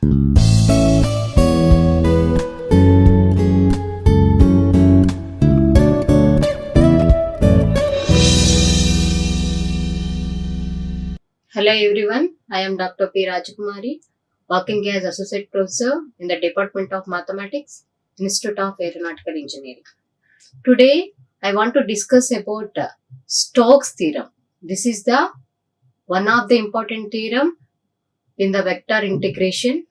Hello everyone, I am Dr. P. Kumari, working as Associate Professor in the Department of Mathematics, Institute of Aeronautical Engineering. Today, I want to discuss about Stoke's theorem. This is the one of the important theorem in the vector integration.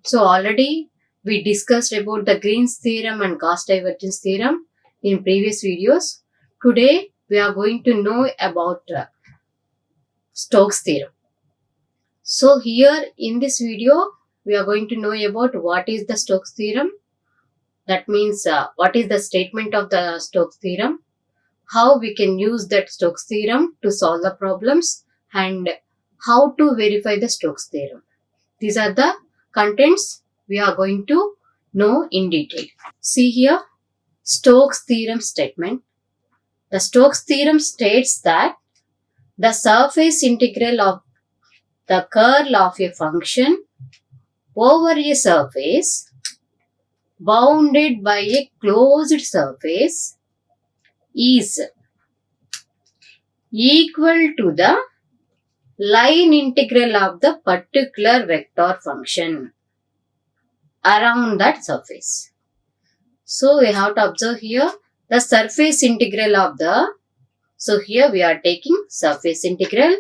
So already we discussed about the Green's theorem and Gauss divergence theorem in previous videos. Today, we are going to know about Stoke's theorem. So here in this video, we are going to know about what is the Stoke's theorem. That means what is the statement of the Stoke's theorem, how we can use that Stoke's theorem to solve the problems, and how to verify the Stoke's theorem. These are the contents we are going to know in detail. See here, Stoke's theorem statement. The Stoke's theorem states that the surface integral of the curl of a function over a surface bounded by a closed surface is equal to the line integral of the particular vector function around that surface. So we have to observe here the surface integral of the, so here we are taking surface integral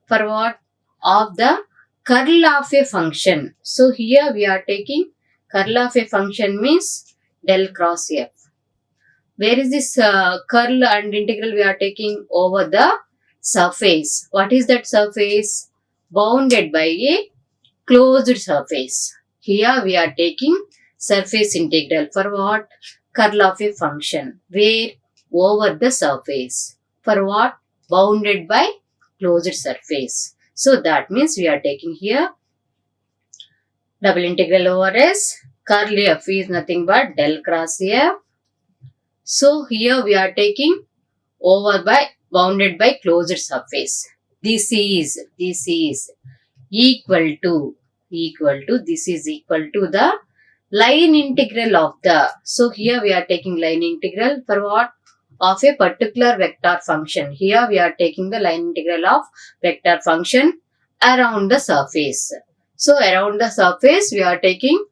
for what? Of the curl of a function. So here we are taking curl of a function means del cross f. Where is this curl and integral we are taking? Over the surface. What is that surface? Bounded by a closed surface. Here we are taking surface integral for what? Curl of a function. Where? Over the surface. For what? Bounded by closed surface. So that means we are taking here double integral over S, curl f is nothing but del cross f. So here we are taking over by bounded by closed surface. This is equal to the line integral of the. So here we are taking line integral for what? Of a particular vector function. Here we are taking the line integral of vector function around the surface. So around the surface we are taking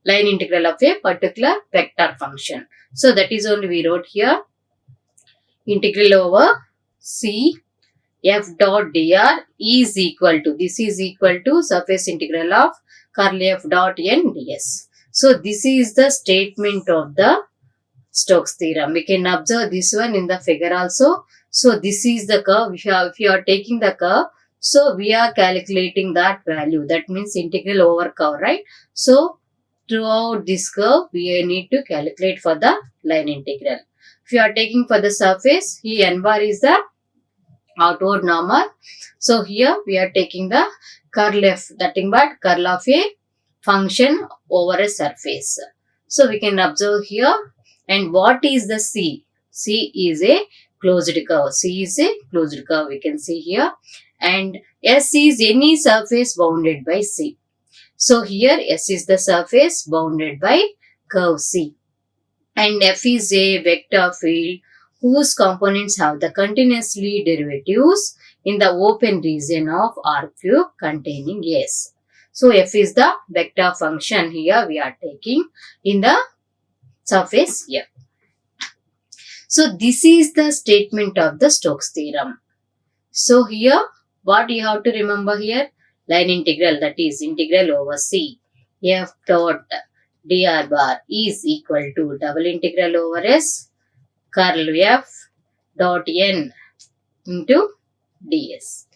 line integral of a particular vector function. So that is only we wrote here integral over C f dot dr is equal to, this is equal to surface integral of curl f dot n ds. So this is the statement of the Stoke's theorem. We can observe this one in the figure also. So this is the curve. If you are taking the curve, so we are calculating that value. That means integral over curve, right? So throughout this curve, we need to calculate for the line integral. If you are taking for the surface, here n bar is the outward normal. So here we are taking the curl f, nothing but curl of a function over a surface. So we can observe here. And what is the C? C is a closed curve. C is a closed curve. We can see here. And S is any surface bounded by C. So here S is the surface bounded by curve C. And F is a vector field whose components have the continuously derivatives in the open region of R cube containing S. So F is the vector function here we are taking in the surface F. So this is the statement of the Stoke's theorem. So here what you have to remember here? Line integral, that is integral over C f dot dr bar is equal to double integral over S curl f dot n into ds.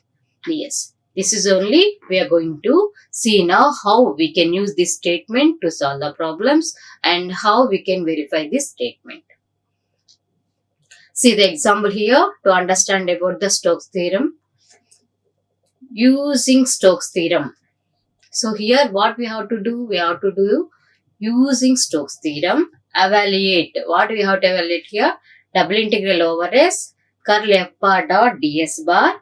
This is only we are going to see now how we can use this statement to solve the problems and how we can verify this statement. See the example here to understand about the Stoke's theorem. Using Stoke's theorem. So here what we have to do? We have to do using Stoke's theorem. Evaluate. What we have to evaluate here? Double integral over S curl f bar dot ds bar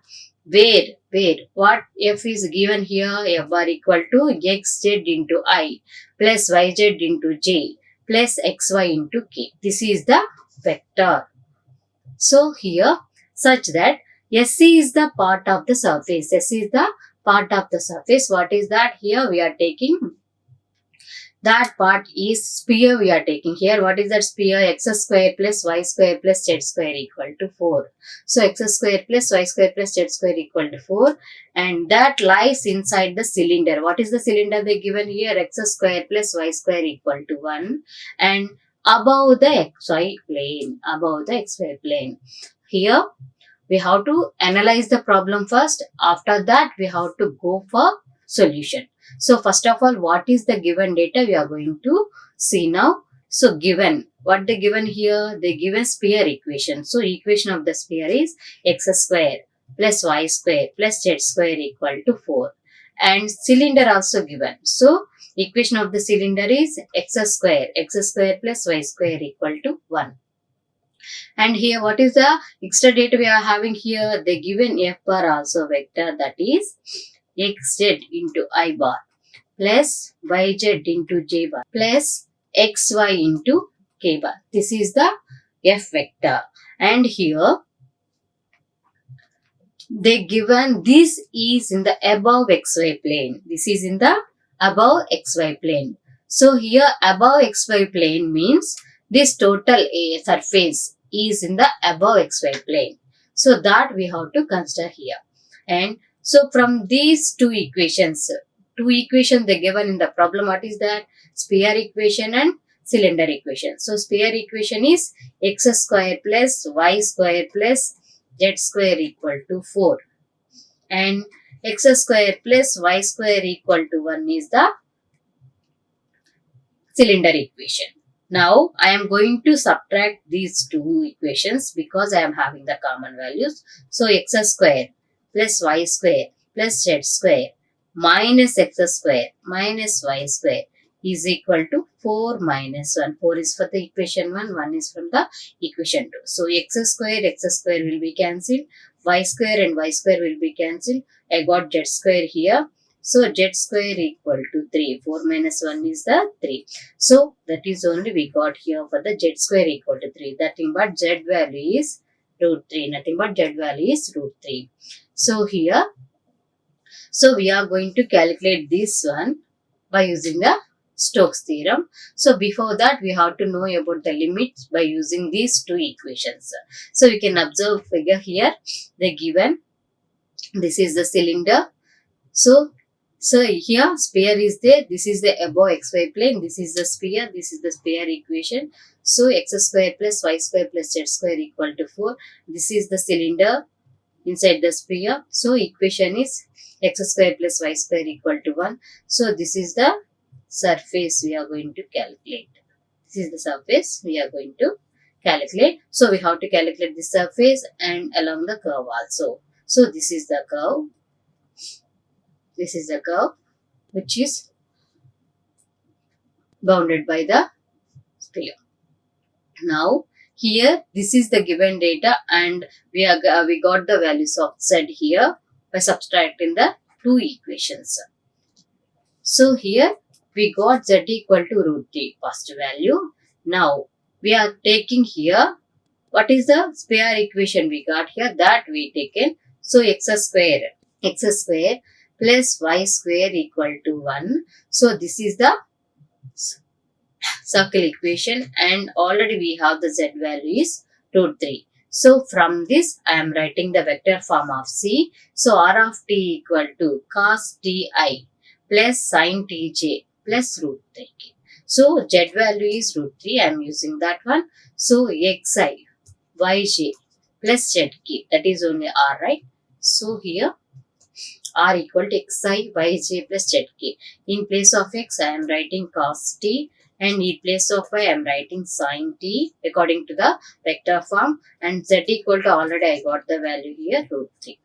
where what f is given here, f bar equal to xz into I plus yz into j plus xy into k. This is the vector. So here, such that SC is the part of the surface. SC is the part of the surface. What is that? Here we are taking that part is sphere we are taking here. What is that sphere? X square plus y square plus z square equal to 4. So x square plus y square plus z square equal to 4, and that lies inside the cylinder. What is the cylinder they given here? X square plus y square equal to 1, and above the xy plane. Above the xy plane. Here we have to analyze the problem first. After that we have to go for solution. So first of all, what is the given data we are going to see now. So given, what they given here? They given sphere equation. So equation of the sphere is x square plus y square plus z square equal to 4. And cylinder also given. So equation of the cylinder is x square plus y square equal to 1. And here what is the extra data we are having here? They given f bar also vector, that is xz into I bar plus yz into j bar plus xy into k bar. This is the f vector. And here they given this is in the above xy plane. This is in the above xy plane. So here above xy plane means this total A surface is in the above xy plane. So that we have to consider here. And so from these two equations they given in the problem, what is that? Sphere equation and cylinder equation. So sphere equation is x square plus y square plus z square equal to 4, and x square plus y square equal to 1 is the cylinder equation. Now I am going to subtract these two equations because I am having the common values. So x square plus y square plus z square minus x square minus y square is equal to 4 minus 1. 4 is for the equation 1, 1 is from the equation 2. So x square will be cancelled, y square and y square will be cancelled. I got z square here. So z square equal to 3. 4 minus 1 is the 3. So that is only we got here for the z square equal to 3. Nothing but z value is root 3. Nothing but z value is root 3. So here, so we are going to calculate this one by using the Stokes theorem. So before that we have to know about the limits by using these two equations. So we can observe figure here. They given this is the cylinder. So here sphere is there. This is the above xy plane. This is the sphere. This is the sphere equation. So x square plus y square plus z square equal to 4. This is the cylinder inside the sphere. So equation is x square plus y square equal to 1. So this is the surface we are going to calculate. This is the surface we are going to calculate. So we have to calculate the surface and along the curve also. So this is the curve. This is the curve which is bounded by the sphere. Now here this is the given data, and we got the values of z here by subtracting the two equations. So here we got z equal to root 3 first value. Now we are taking here what is the sphere equation we got here, that we taken. So x square plus y square equal to 1. So this is the circle equation, and already we have the z value is root 3. So from this I am writing the vector form of C. So r of t equal to cos ti plus sin tj plus root 3k. So z value is root 3. I am using that one. So xi yj plus zk, that is only r, right? So here r equal to xi yj plus zk. In place of x I am writing cos t, and in place of y I am writing sin t according to the vector form, and z equal to, already I got the value here, root 3.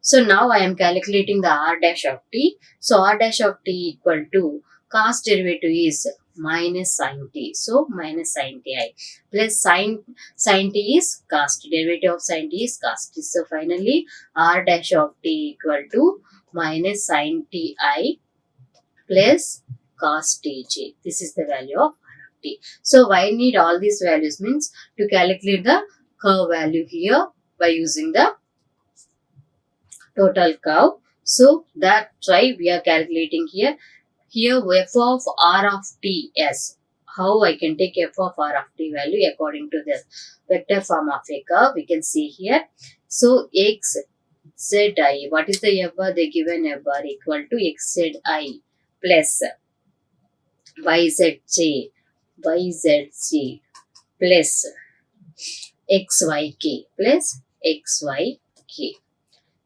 So now I am calculating the r dash of t. So r dash of t equal to cos derivative is minus sin t. So minus sin ti plus sin t is cos t. Derivative of sin t is cos t. So finally r dash of t equal to minus sin ti plus cos tj. This is the value of r of t. So why need all these values means to calculate the curve value here by using the total curve. So that's why we are calculating here. Here f of r of t s. How I can take f of r of t value according to the vector form of a curve. We can see here. So x z I. What is the f bar? They given f bar equal to x z I plus y z j plus x y k plus x y k.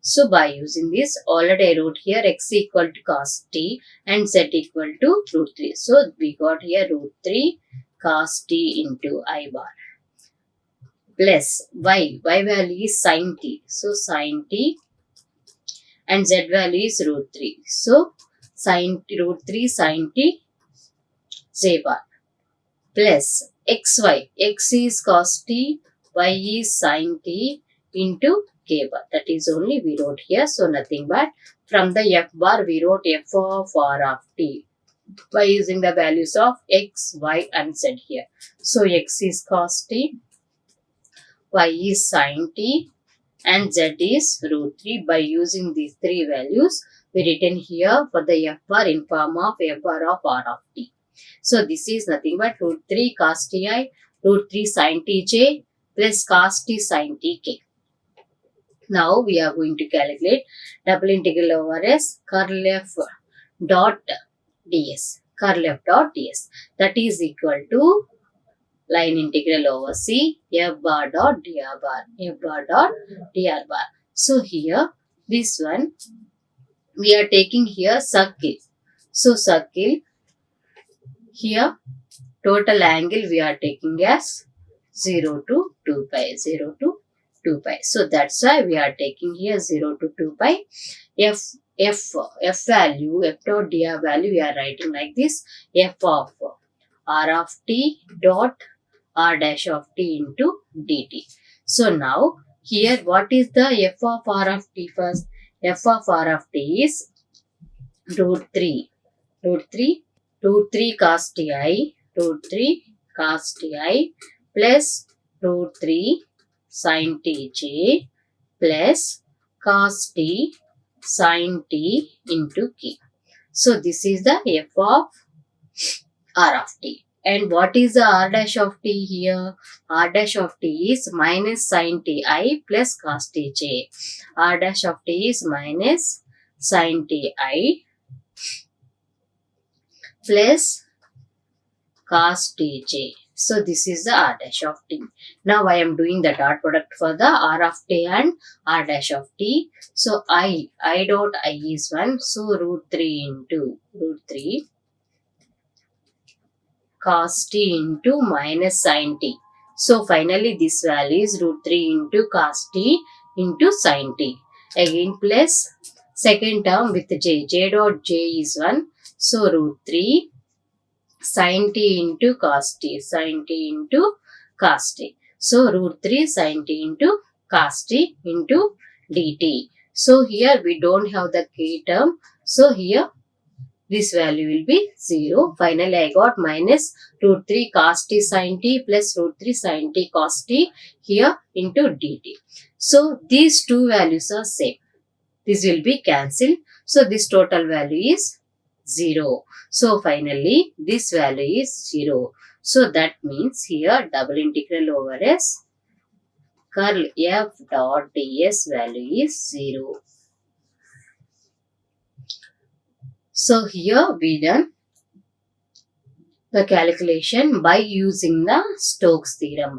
So by using this, already I wrote here x equal to cos t and z equal to root 3. So we got here root 3 cos t into I bar plus y value is sin t. So sin t and z value is root 3. So root 3 sin t j bar plus xy. X is cos t, y is sin t into k bar. That is only we wrote here. So nothing but from the f bar we wrote f of r of t by using the values of x, y and z here. So x is cos t, y is sin t and z is root 3. By using these three values we written here for the f bar in form of f bar of r of t. So this is nothing but root 3 cos ti, root 3 sin tj plus cos t sin tk. Now we are going to calculate double integral over s curl f dot ds. Curl f dot ds. That is equal to line integral over c f bar dot dr bar. F bar dot dr bar. So here this one we are taking here circle. So circle here total angle we are taking as 0 to 2 pi. 0 to 2 pi. So that's why we are taking here 0 to 2 pi. F value, f dot dr value we are writing like this. F of r of t dot r dash of t into dt. So now here what is the f of r of t first? F of r of t is root 3 cos ti plus root 3 sin tj plus cos t sin t into k. So this is the f of r of t. And what is the r dash of t here? R dash of t is minus sin ti plus cos tj. R dash of t is minus sin ti plus cos tj. So this is the r dash of t. Now I am doing the dot product for the r of t and r dash of t. So I dot I is 1. So root 3 into root 3 cos t into minus sin t. So finally this value is root 3 into cos t into sin t. Again plus second term with j. J dot j is 1. So root 3 sin t into cos t. Sin t into cos t. So root 3 sin t into cos t into dt. So here we don't have the k term. So here this value will be 0. Finally I got minus root 3 cos t sin t plus root 3 sin t cos t here into dt. So these two values are same. This will be cancelled. So this total value is 0. So finally this value is 0. So that means here double integral over s curl f dot ds value is 0. So here we done the calculation by using the Stokes theorem.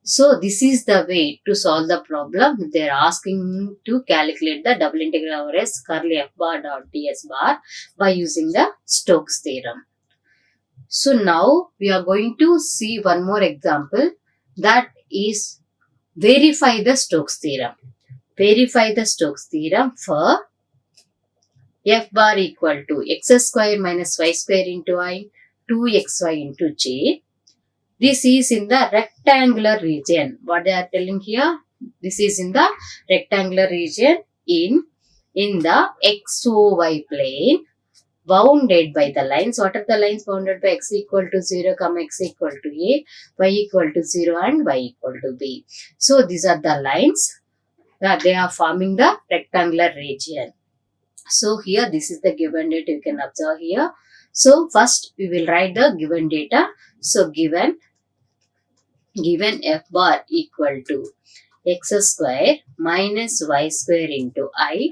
So this is the way to solve the problem. They are asking to calculate the double integral over s curl f bar dot ds bar by using the Stokes theorem. So now we are going to see one more example, that is verify the Stokes theorem. Verify the Stokes theorem for f bar equal to x square minus y square into I, 2xy into j. This is in the rectangular region. What they are telling here? This is in the rectangular region in the XOY plane, bounded by the lines. What are the lines bounded by? X equal to 0, x equal to a, y equal to 0 and y equal to b. So these are the lines that they are forming the rectangular region. So here this is the given data you can observe here. So first we will write the given data. So given f bar equal to x square minus y square into I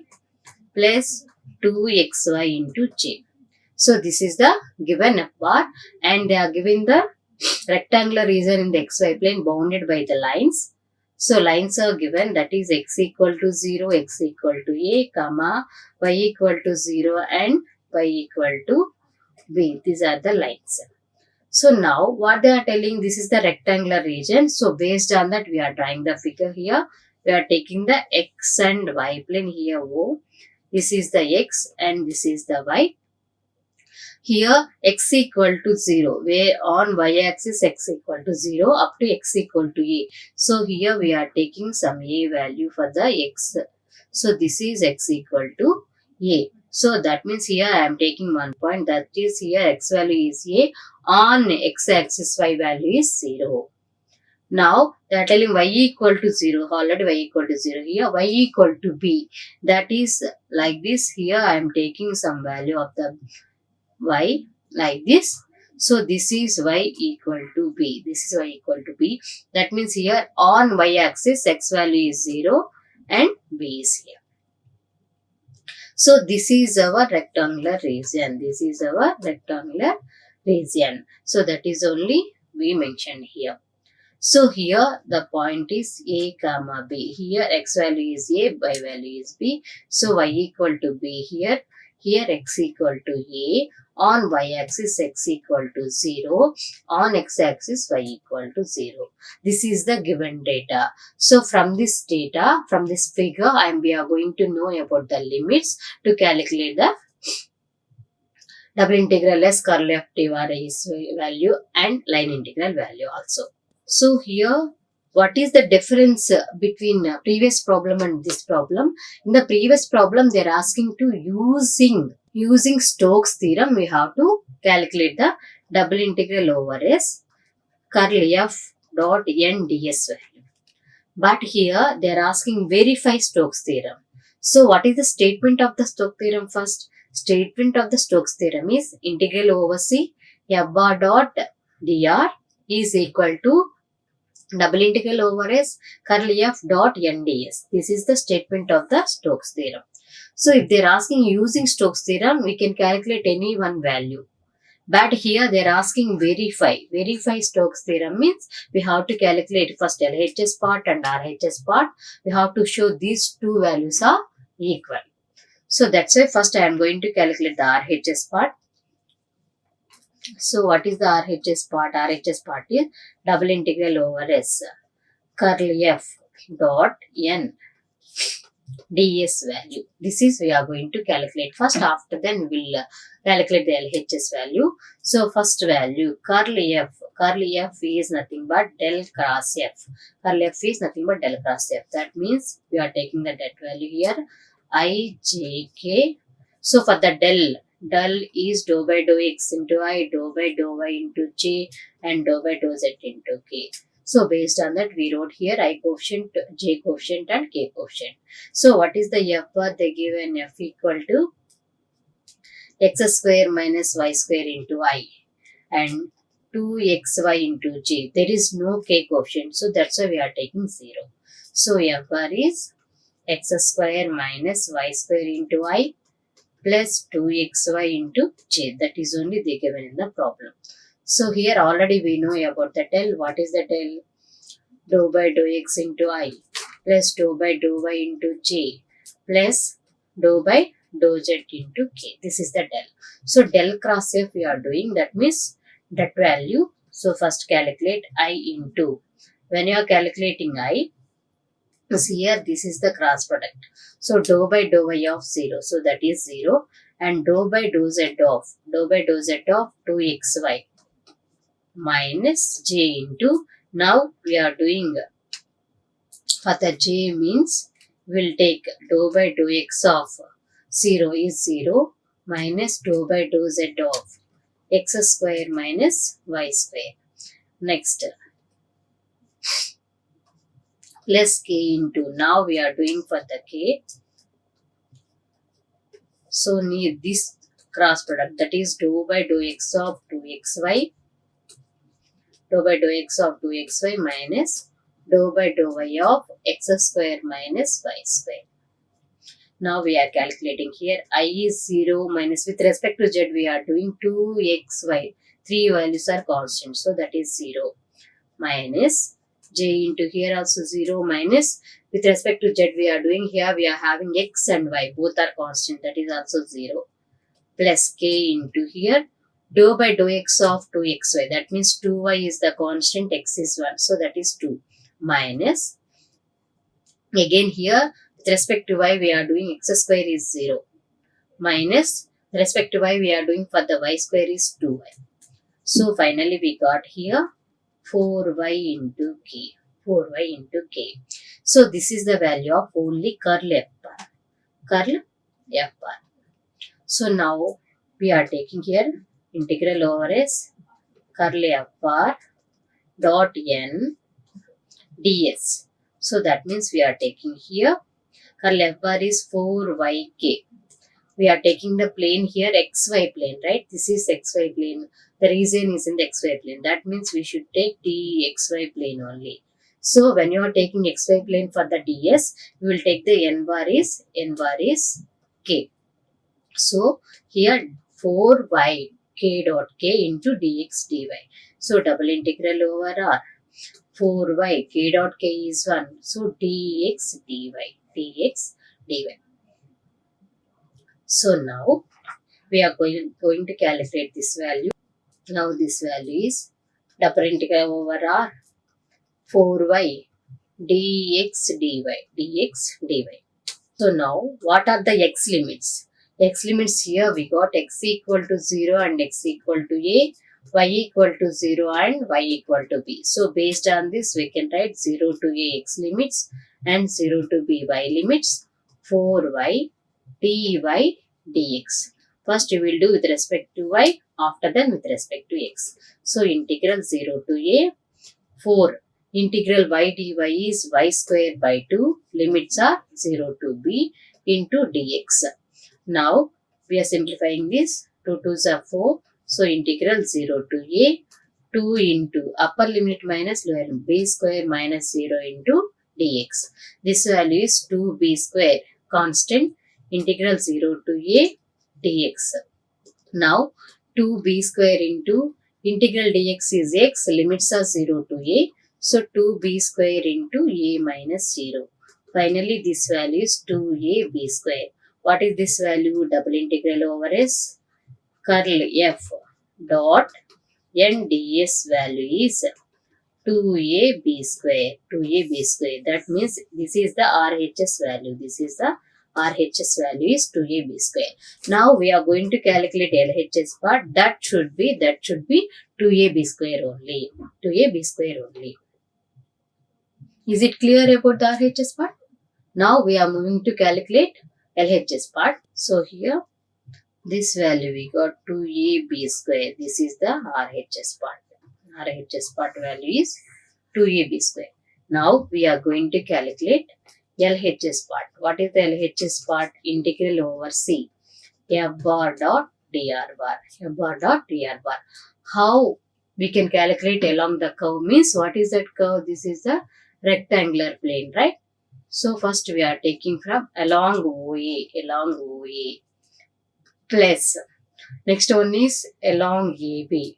plus 2xy into j. So this is the given f bar, and they are giving the rectangular region in the xy plane bounded by the lines. So lines are given, that is x equal to 0, x equal to a, comma, y equal to 0 and y equal to b. These are the lines. So now what they are telling, this is the rectangular region. So based on that we are drawing the figure here. We are taking the x and y plane here O. This is the x and this is the y. Here x equal to 0, where on y axis x equal to 0 up to x equal to a. So here we are taking some a value for the x. So this is x equal to a. So that means here I am taking 1 point, that is here x value is a, on x axis y value is 0. Now they are telling y equal to 0, already y equal to 0, here y equal to b, that is like this. Here I am taking some value of the y like this. So this is y equal to b, this is y equal to b. That means here on y axis x value is 0 and b is here. So this is our rectangular region. This is our rectangular region. So that is only we mentioned here. So here the point is a comma b. Here x value is a, y value is b. So y equal to b here. Here x equal to a. On y axis x equal to 0. On x axis y equal to 0. This is the given data. So from this data, from this figure, we are going to know about the limits to calculate the double integral s curl f value and line integral value also. So here, what is the difference between previous problem and this problem? In the previous problem, they are asking to using Stoke's theorem, we have to calculate the double integral over s curl f dot n ds value. But here they are asking verify Stoke's theorem. So what is the statement of the Stoke's theorem first? Statement of the Stoke's theorem is integral over c f bar dot dr is equal to double integral over s curl f dot n ds. This is the statement of the Stoke's theorem. So if they are asking using Stoke's theorem, we can calculate any one value. But here they are asking verify. Verify Stoke's theorem means we have to calculate first LHS part and RHS part. We have to show these two values are equal. So that's why first I am going to calculate the RHS part. So what is the RHS part? RHS part is double integral over s curl f dot n ds value. This is we are going to calculate first. After then we will calculate the LHS value. So first value curl f is nothing but del cross f. Curl f is nothing but del cross f. That means we are taking the that value here I j k. So for the del is dou by dou x into I, dou by dou y into j, and dou by dou z into k. So based on that, we wrote here I coefficient, j coefficient and k coefficient. So what is the f bar? They give an f equal to x square minus y square into I and 2xy into j. There is no k coefficient. So that's why we are taking 0. So f bar is x square minus y square into I plus 2xy into j. That is only they given in the problem. So here already we know about the del. What is the del? Dou by dou x into I plus dou by dou y into j plus dou by dou z into k. This is the del. So del cross f we are doing, that means that value. So first calculate I into, when you are calculating I, so here this is the cross product. So dou by dou y of 0. So that is 0. and dou by dou z of 2xy minus j into, now we are doing for the j means we'll take dou by dou x of 0 is 0 minus dou by dou z of x square minus y square. Next, plus k into, now we are doing for the k. So need this cross product, that is dou by dou x of 2xy, dou by dou x of 2xy minus dou by dou y of x square minus y square. Now we are calculating here. I is 0 minus, with respect to z we are doing 2xy. 3 values are constant. So that is 0 minus j into, here also 0 minus, with respect to z we are doing, here we are having x and y. Both are constant. That is also 0. Plus k into, here dou by dou x of 2xy. That means 2y is the constant, x is 1. So that is 2 minus, again here with respect to y we are doing x square is 0 minus with respect to y we are doing for the y square is 2y. So finally we got here 4y into k. 4y into k. So this is the value of only curl f bar. Curl f bar. So now we are taking here integral over s curl f bar dot n ds. So that means we are taking here curl f bar is 4yk. We are taking the plane here xy plane, right? This is xy plane. The reason is in the xy plane. That means we should take dxy plane only. So when you are taking xy plane for the ds, we will take the n bar is k. So here 4y k dot k into dx dy. So double integral over r. 4y k dot k is 1. So dx dy. So now we are going to calculate this value. Now this value is double integral over r 4y dx dy. So now what are the x limits? X limits here we got x equal to 0 and x equal to a, y equal to 0 and y equal to b. So based on this we can write 0 to a x limits and 0 to b y limits. 4y dy dx. First we will do with respect to y, after then with respect to x. So integral 0 to a 4 integral y dy is y square by 2, limits are 0 to b into dx. Now we are simplifying this, 2 2s are 4. So integral 0 to a 2 into upper limit minus lower limit, b square minus 0 into dx. This value is 2b square constant, integral 0 to a dx. Now 2b square into integral dx is x, limits are 0 to a. So 2b square into a minus 0. Finally this value is 2ab square. What is this value? Double integral over s curl f dot n ds value is 2ab square. That means this is the RHS value. This is the RHS value is 2ab square. Now we are going to calculate LHS part. That should be 2ab square only. 2ab square only. Is it clear about the RHS part? Now we are moving to calculate LHS part. So here this value we got 2ab square. This is the RHS part. RHS part value is 2ab square. Now we are going to calculate LHS part. What is the LHS part? Integral over c f bar dot dr bar. F bar dot dr bar. How we can calculate along the curve means, what is that curve? This is the rectangular plane, right? So first we are taking from along OA plus, next one is along AB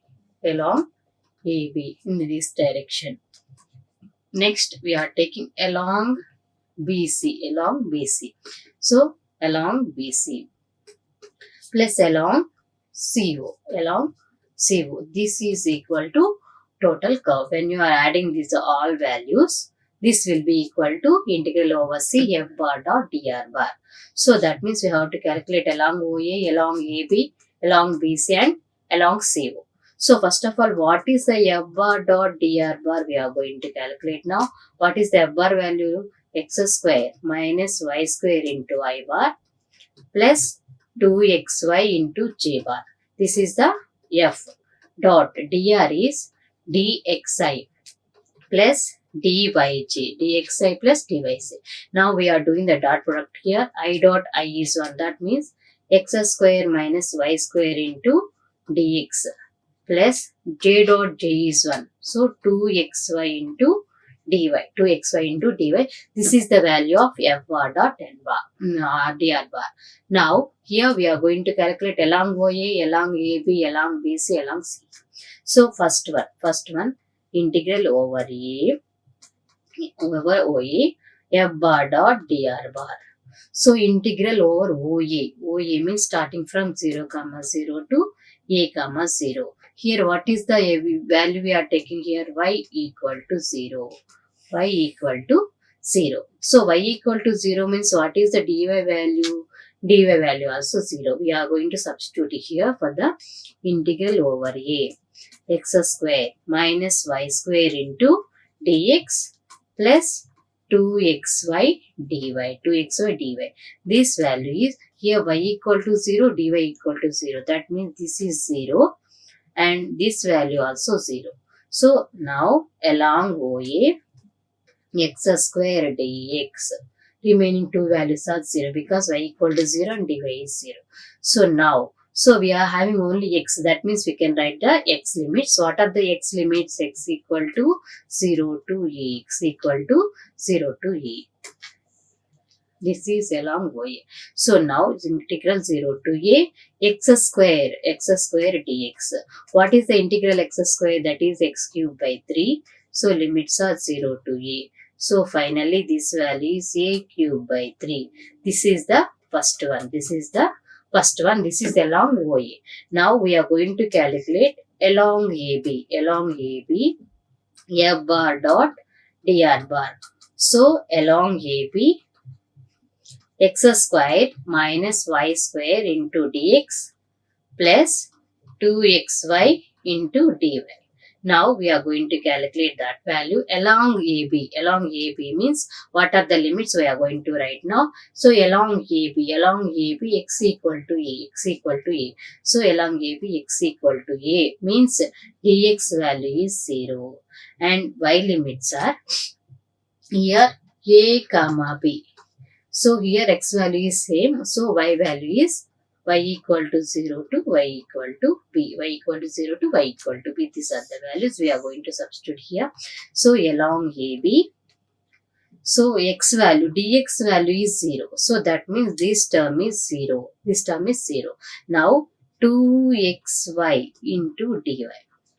in this direction. Next we are taking along BC. So along BC plus along CO. This is equal to total curve. When you are adding these all values, This will be equal to integral over C f bar dot dr bar. So that means we have to calculate along OA, along AB, along BC and along CO. So first of all, what is the f bar dot dr bar we are going to calculate now. What is the f bar value? X square minus y square into I bar plus 2xy into j bar. This is the f dot dr is dxi plus dyj, dxi plus dyj. Now we are doing the dot product here. I dot I is 1. That means x square minus y square into dx plus j dot j is 1. So 2xy into dy. 2xy into dy. This is the value of f bar dot n bar, dr bar. Now here we are going to calculate along OA, along AB, along BC, along C. So first one integral over A over OA f bar dot dr bar. So integral over OA. OA means starting from 0, 0 to A, 0. Here what is the value we are taking here? Y equal to 0. Y equal to 0. So y equal to 0 means what is the dy value? Dy value also 0. We are going to substitute here for the integral over A. X square minus y square into dx plus 2xy dy. 2xy dy. This value is here y equal to 0, dy equal to 0. That means this is 0 and this value also 0. So now along OA x square dx, remaining two values are 0 because y equal to 0 and dy is 0. So now we are having only x. That means we can write the x limits. What are the x limits? X equal to 0 to a. X equal to 0 to a. This is along OA. So now it's integral 0 to a x square dx. What is the integral x square? That is x cube by 3. So limits are 0 to a. So finally this value is a cube by 3. This is the first one. This is the first one. This is along OA. Now we are going to calculate along AB. Along AB f bar dot dr bar. So along AB x square minus y square into dx plus 2xy into dy. Now we are going to calculate that value along AB. Along AB means what are the limits we are going to write now. So along AB x equal to a. X equal to a. So along AB x equal to a means dx value is 0 and y limits are here a comma b. So here x value is same. So y value is y equal to 0 to y equal to b. Y equal to 0 to y equal to b. These are the values we are going to substitute here. So along AB, so x value, dx value is 0. So that means this term is 0. This term is 0. Now 2xy into dy.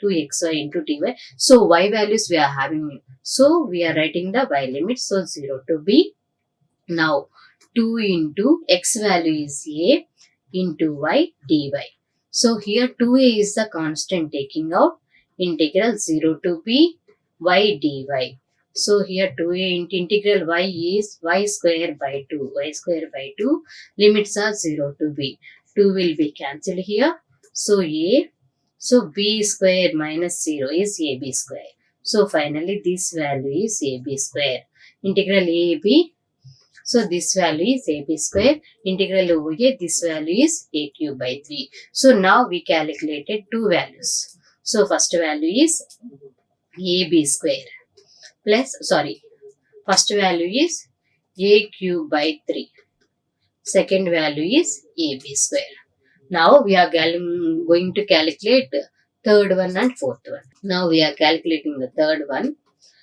2xy into dy. So y values we are having. So we are writing the y limit. So 0 to b. Now 2 into x value is a into y dy. So here 2a is the constant, taking out integral 0 to b y dy. So here 2a into integral y is y square by 2. Y square by 2. Limits are 0 to b. 2 will be cancelled here. So a. So b square minus 0 is ab square. So finally this value is ab square. Integral ab. So this value is ab square. Integral over here, this value is a cube by 3. So now we calculated two values. So first value is ab square plus, first value is a cube by 3. Second value is ab square. Now we are going to calculate third one and fourth one. Now we are calculating the third one.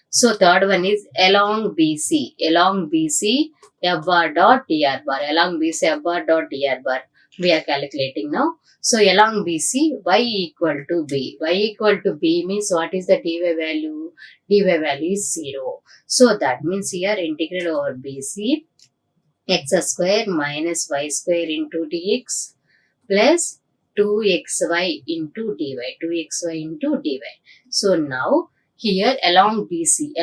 So third one is along BC. Along BC f bar dot dr bar. Along BC f bar dot dr bar. We are calculating now. So along BC y equal to b. Y equal to b means what is the dy value? Dy value is 0. So that means here integral over BC x square minus y square into dx plus 2xy into dy. 2xy into dy. So now Here along BC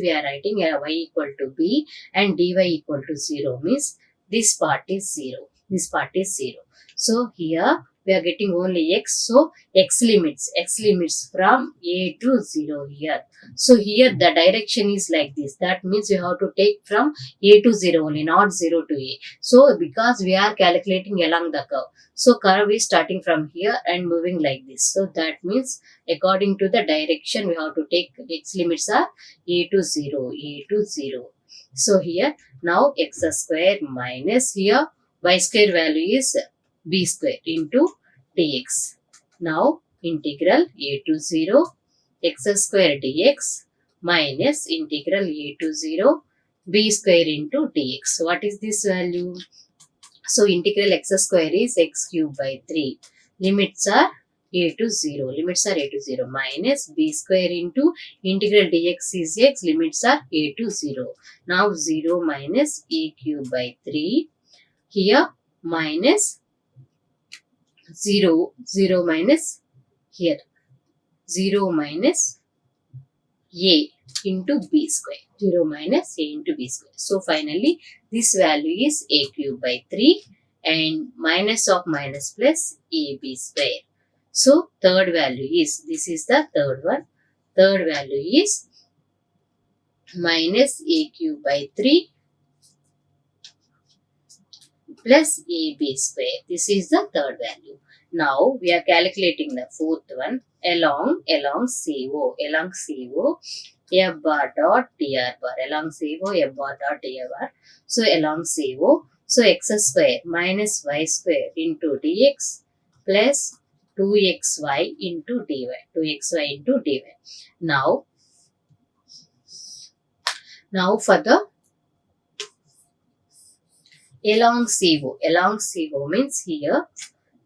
we are writing y equal to b and dy equal to 0 means this part is 0. This part is 0. So here we are getting only x. So x limits from a to 0 here. So here the direction is like this. That means we have to take from a to 0 only, not 0 to a. So because we are calculating along the curve. So curve is starting from here and moving like this. So that means according to the direction we have to take x limits are a to 0. So here now x square minus here y square value is b square into dx. Now integral a to 0 x square dx minus integral a to 0 b square into dx. What is this value? So integral x square is x cube by 3. Limits are a to 0. Limits are a to 0 minus b square into integral dx is x. Limits are a to 0. Now 0 minus a cube by 3. Here minus 0 minus here 0 minus a into b square. 0 minus a into b square. So finally this value is a cube by 3 and minus of minus plus ab square. So third value is, this is the third one. Third value is minus a cube by 3 plus ab square. This is the third value. Now we are calculating the fourth one along CO f bar dot dr bar, along CO f bar dot dr bar. So along CO, so x square minus y square into dx plus 2xy into dy, 2xy into dy. Now for the along CO means here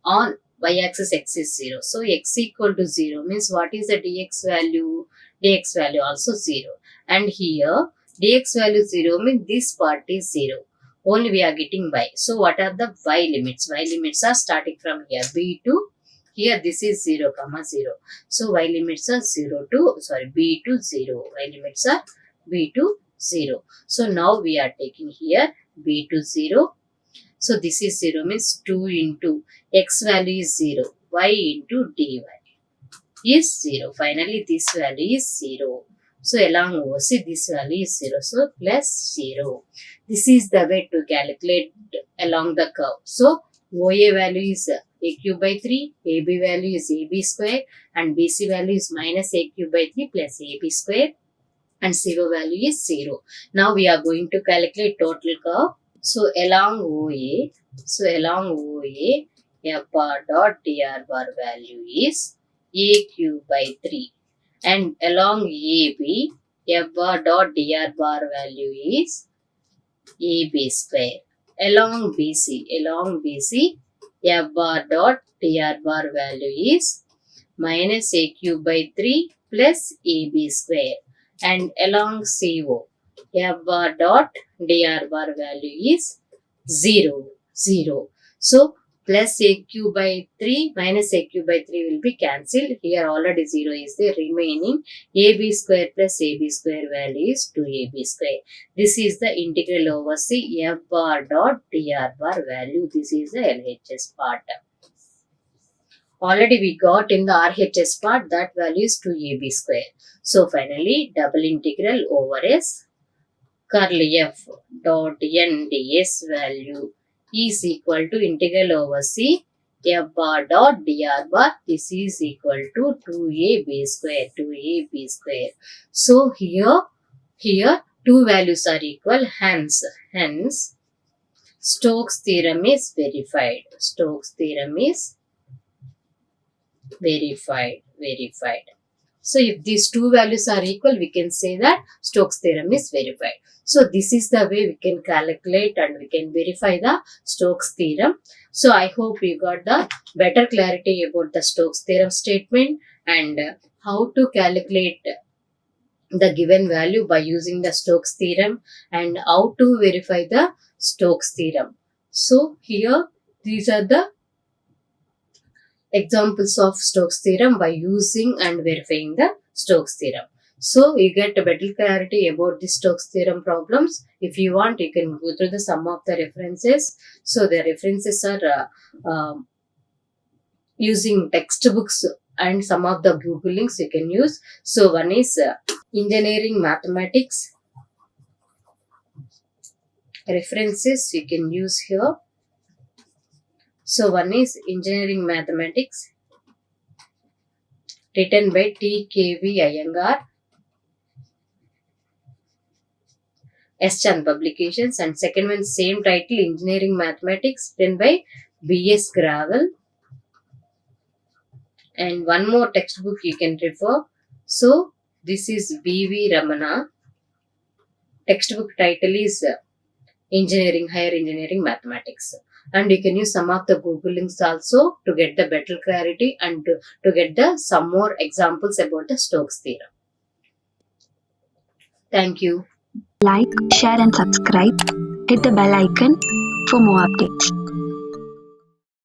on y-axis x is 0. So x equal to 0 means what is the dx value? Dx value also 0. And here dx value 0 means this part is 0. Only we are getting y. So what are the y limits? Y limits are starting from here b to here, this is 0 comma 0. So y limits are b to 0. Y limits are b to 0. So now we are taking here b to 0. So this is 0 means 2 into x value is 0. Y into dy is 0. Finally this value is 0. So along OC this value is 0. So plus 0. This is the way to calculate along the curve. So OA value is a cube by 3, AB value is AB square and BC value is minus a cube by 3 plus AB square and CO value is 0. Now we are going to calculate total curve. So along OA, f bar dot dr bar value is a cube by 3 and along AB, f bar dot dr bar value is AB square. Along BC, f bar dot dr bar value is minus a cube by 3 plus AB square and along CO, f bar dot dr bar value is 0. So plus a cube by 3 minus a cube by 3 will be cancelled. Here already 0 is the remaining. AB square plus AB square value is 2AB square. This is the integral over C f bar dot dr bar value. This is the LHS part. Already we got in the RHS part, that value is 2AB square. So finally double integral over S curl f dot n ds value is equal to integral over C f bar dot dr bar. This is equal to 2ab square. So here two values are equal. Hence Stokes theorem is verified. So if these two values are equal, we can say that Stokes theorem is verified. So this is the way we can calculate and we can verify the Stokes theorem. So I hope you got the better clarity about the Stokes theorem statement and how to calculate the given value by using the Stokes theorem and how to verify the Stokes theorem. So here these are the examples of Stokes theorem by using and verifying the Stokes theorem. So you get a better clarity about the Stokes theorem problems. If you want, you can go through the sum of the references. So the references are using textbooks and some of the Google links you can use. So one is engineering mathematics references you can use here. So one is engineering mathematics written by T.K.V. Iyengar, S. Chand Publications, and second one same title engineering mathematics written by B.S. Gravel, and one more textbook you can refer. So this is B.V. Ramana. Textbook title is higher engineering mathematics, and you can use some of the Google links also to get the better clarity and to get the some more examples about the Stokes theorem. Thank you. Like, share and subscribe. Hit the bell icon for more updates.